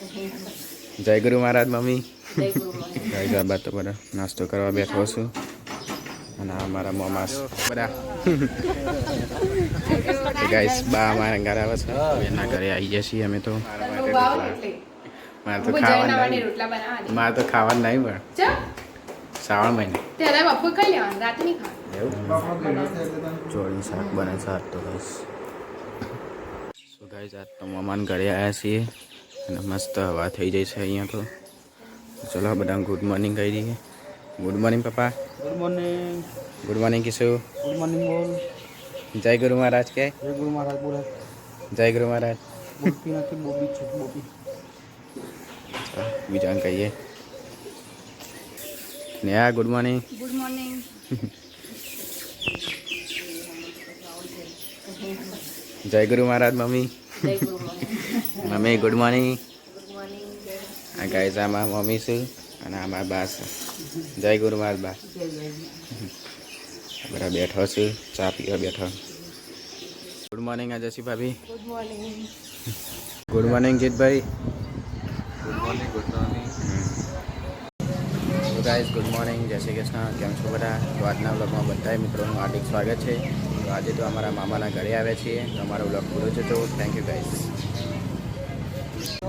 જય ગુરુ મહારાજ મમ્મી. જય ગુરુ મહારાજ. ગાઈસ આ બાદ તો બધા નાસ્તો કરવા બેઠો છું અને આ મારા મોમાસ બધા ગાઈસ બા મારા ઘરે આવે છે એના ઘરે આવી ગયા છીએ અમે તો. મારે તો ખાવાનું નહીં પણ શ્રાવણ મહિને ચોળી શાક બને છે આજ તો ગાઈસ. સો ગાઈસ આજ તો મમાન ઘરે આવ્યા છીએ અને મસ્ત હવા થઈ જાય છે અહીંયા તો. ચલો બધા ગુડ મોર્નિંગ કહી દઈએ. ગુડ મોર્નિંગ પપ્પા. Good morning. Good morning Kishu. Good morning બોલ. જય ગુરુ મહારાજ કે. જય ગુરુ મહારાજ બોલે. જય ગુરુ મહારાજ. બોલતી નથી બોબી છે બોબી. બીજા કહીએ ને આ ગુડ મોર્નિંગ. Good morning. જય ગુરુ મહારાજ મમ્મી. જય ગુરુ મહારાજ. Mummy good morning. Good morning. આ ગાઈસ આમાં મમ્મી છું અને આમાં બા છે. જય ગુરુ મહારાજ બા. બધા બેઠો છું ચા પીવા બેઠો. ગુડ મોર્નિંગ આજસી ભાભી. Good morning. Good morning Jitbhai. Good morning. Good morning. તો ગાઈસ ગુડ મોર્નિંગ જય શ્રી કૃષ્ણ. કેમ છો બધા? તો આજના વ્લોગમાં બધા મિત્રોનું હાર્દિક સ્વાગત છે. તો આજે તો અમારા મામાના ઘરે આવ્યા છીએ તો અમારો વ્લોગ પૂરો છે તો થેન્ક યુ ગાઈસ.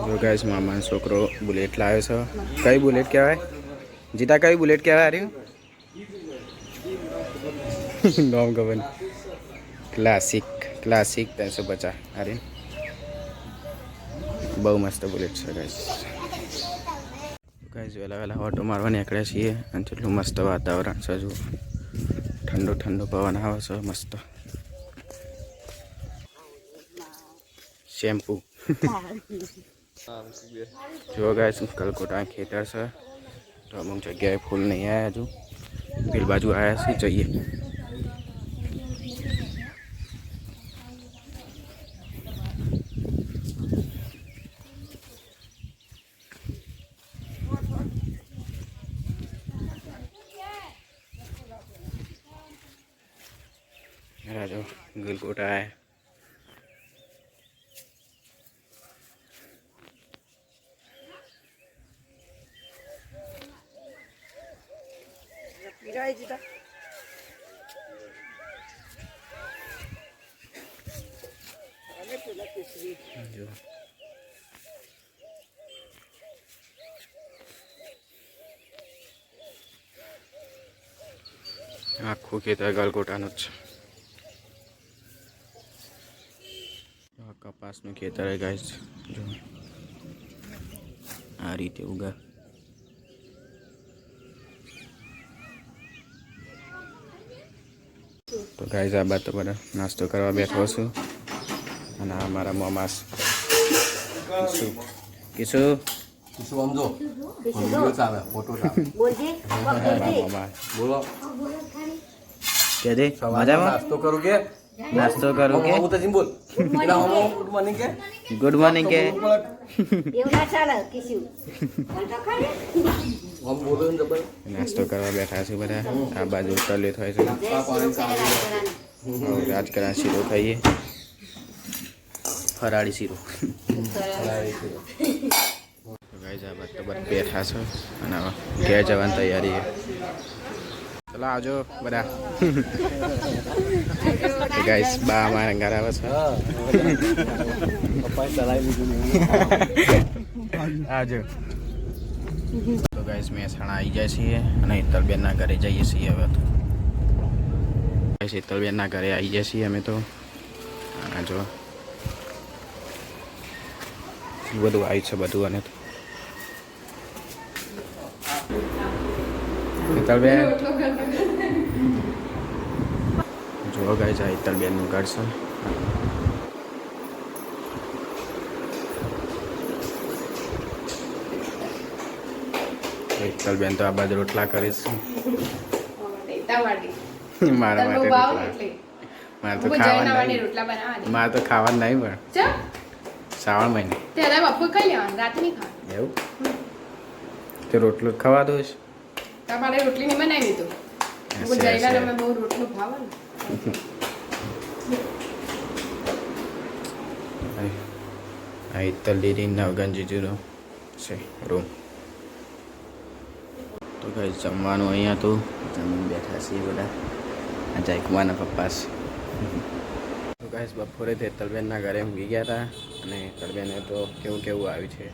જો ગાઈસ મામાનો છોકરો બુલેટ લાવ્યો છે. કઈ બુલેટ કહેવાય જીતા? કઈ બુલેટ કહેવાય? આર્યું નામ ખબર નહીં. ક્લાસિક 350 અરે બહુ મસ્ત બુલેટ છે ગાઈસ. ગાઈસ વહેલા ઓટો મારવા નીકળ્યા છીએ અને કેટલું મસ્ત વાતાવરણ છે. જો ઠંડો ઠંડો પવન આવે છે મસ્ત. શેમ્પુ જો ગાઈસ કલકોટા ખેતર છે તો અમુક જગ્યાએ ફૂલ નહીં આવ્યા હજુ. પેલી બાજુ આવ્યા છે જઈએ. राजो गलकोटा है. जो आखू खेतर गलकोटा कपासનું ખેતર है गाइस. जो आ रीते उगा. तो गाइस आ बात तो बड़ा नास्तो करवा बैठो છું અને આ મારા મોમાસ કિશુ સમજો વિડિયો ચાલે ફોટો ચાલે બોલજે. બોલો. કે દે મજામાં નાસ્તો કરું કે નાસ્તો કરું કે હું તો જીમ બોલ. ગુડ મોર્નિંગ કે ગુડ મોર્નિંગ કે એવું ના ચાલે કિશુ. આમ બોલો ને જબર. નાસ્તો કરવા બેઠા છે બધા. આ બાજુ તલે થાય છે. રાજકરણ શીરો ખાઈએ. ફરાળી શીરો. ગાઈસ આ બાદ તો બધા બેઠા છે અને ઘેર જવાની તૈયારી છે. ચલો આવજો બધા. ગાઈસ બા અમારા ઘરે આવે છે. પપ્પાએ ચલાવી લીધું. આવજો. તો ગાઈસ મહેસાણા આવી જાય છીએ અને હિતલબેનના ઘરે જઈએ છીએ હવે તો. ગાઈસ હિતલબેનના ઘરે આવી જાય છીએ અમે તો. આ જો બધું આવી છે બધું. અને હિતલબેન જો ગાઈસ આ હિતલબેનનું ઘર છે. હિતલબેન તો આ બાજુ રોટલા કરીશ. મારા માટે રોટલા. મારે તો ખાવાનું નહીં પણ શ્રાવણ મહિને એવું તે રોટલો ખાવા દો છે. તમારે રોટલી નહીં બનાવી તો જઈલા તમે બહુ રોટલું ખાવા ને. આ હિતલ દીદી નવગંજ જીજુનો છે રૂમ. તો કઈ જમવાનું અહીંયા તો જમીન બેઠા છીએ બધા. આ જાયકુમાના પપ્પા છે. તો ગાઈસ બપોરે તે તલબેનના ઘરે ઊંઘી ગયા હતા અને તલબેને તો કેવું આવ્યું છે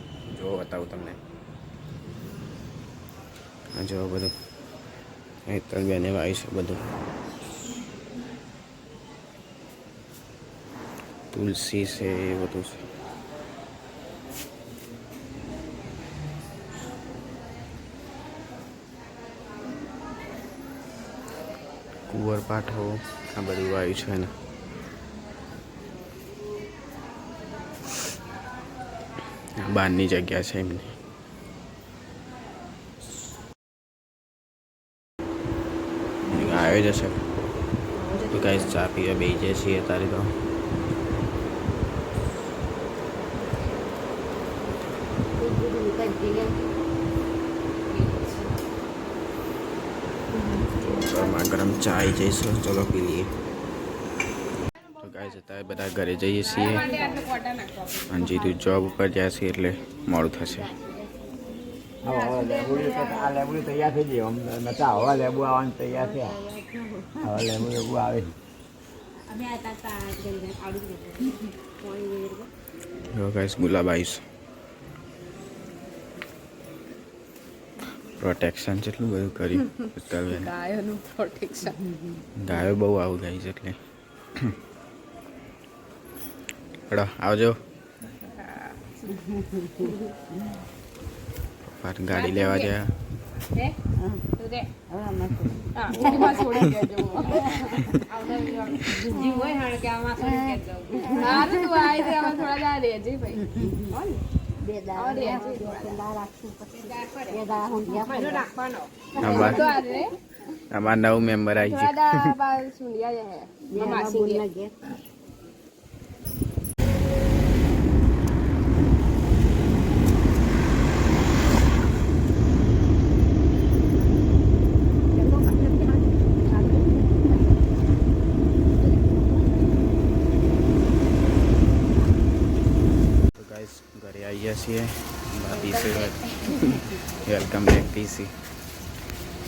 જો બતાવું તમને. આ જો બધું અહીં તલબેને આવ્યું છે બધું. તુલસી છે એ બધું છે. કુંવર પાઠો આ બધું આવ્યું છે ને. બહારની જગ્યા છે એમની. આવ્યો જશે તો કાંઈ ચા પીવા બેસી જાય છીએ તારે તો. ગરમા ગરમ ચા આવી જઈશું. ચલો પી લઈએ. તો ગાઈસ અત્યારે બધા ઘરે જઈએ છીએ. અંજી તું જોબ ઉપર જાય છે એટલે મોડું થશે. આ લેબુ તૈયાર થઈ ગયો. નતા હવા લેબુ આવવાનું તૈયાર છે. હવે લેબુ આવે. જો ગાઈસ ગુલાબ આવીશ. પ્રોટેક્શન જેટલું બધું કર્યું. ગાયોનું પ્રોટેક્શન. ગાયો બહુ આવું ગાઈસ એટલે. હડો આવજો. પપ્પા ગાડી લેવા ગયા. હે તું દે હા માં છોડી દેજો. જીવ હોય હાણ કે આમાં છોડી દેજો. હા તું આઈ દે આમાં થોડા જા રહેજે ભાઈ. કોણ બે દા રાખશું પછી બે દા હું મને રાખવાનો. આમાં નવું મેમ્બર આવી ગયું. દાદા બાર સુનિયા હે માસી કે ઘરે આવીએ છીએ. ભાભી છે વેલકમ બેક પીસી.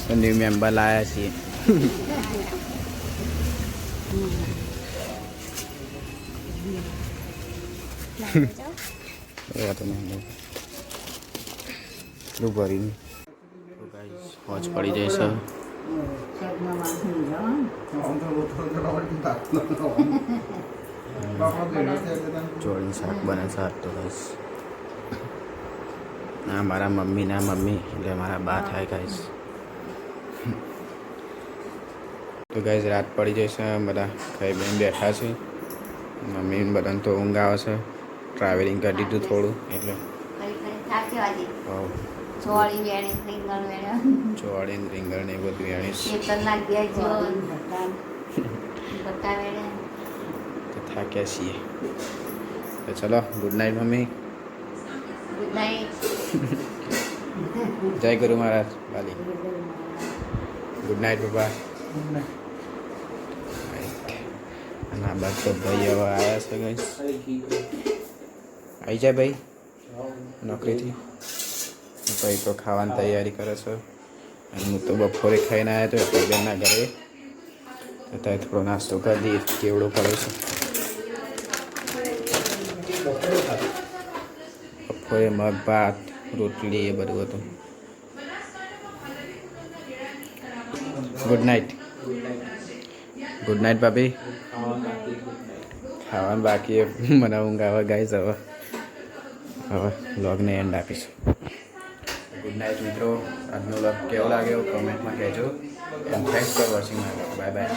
તો ન્યૂ મેમ્બર લાવ્યા છીએ. એટલું ભરીને હોજ પડી જાય છે. ચોળી શાક બને છે આજ તો ગાઈસ. આ મારા મમ્મીના મમ્મી એટલે મારા બા થાય ગાઈસ. તો ગાઈસ રાત પડી જશે. બધા ખાઈ બેન બેઠા છે. મમ્મી બધાને તો ઊંઘ આવે છે. ટ્રાવેલિંગ કરી દીધું થોડું એટલે ચોળી રીંગણ ને બધું વેણીશ. તો થાક્યા છીએ. તો ચલો good night mummy. Good night. જય ગુરુ મહારાજ વાલી. ગુડ નાઇટ પપ્પા. અને આ બાદ તો ભાઈ હવે આવ્યા છે ગાઈસ. આવી જાય ભાઈ નોકરીથી. ભાઈ તો ખાવાની તૈયારી કરે છે. અને હું તો બપોરે ખાઈને આવ્યો હતો બેનના ઘરે. અત્યારે થોડો નાસ્તો કરી દઈએ. કેવડો પડે છે બપોરે. મગ ભાત રોટલી એ બધું હતું. Good night. ગુડ નાઇટ ભાભી. ખાવાનું બાકી મને ઊંઘ આવે ગાઈસ. હવે વ્લોગને એન્ડ આપીશું. ગુડ નાઇટ મિત્રો. આજનો વ્લોગ કેવો લાગ્યો કમેન્ટમાં કહેજો. And thanks for watching my vlog. Bye bye.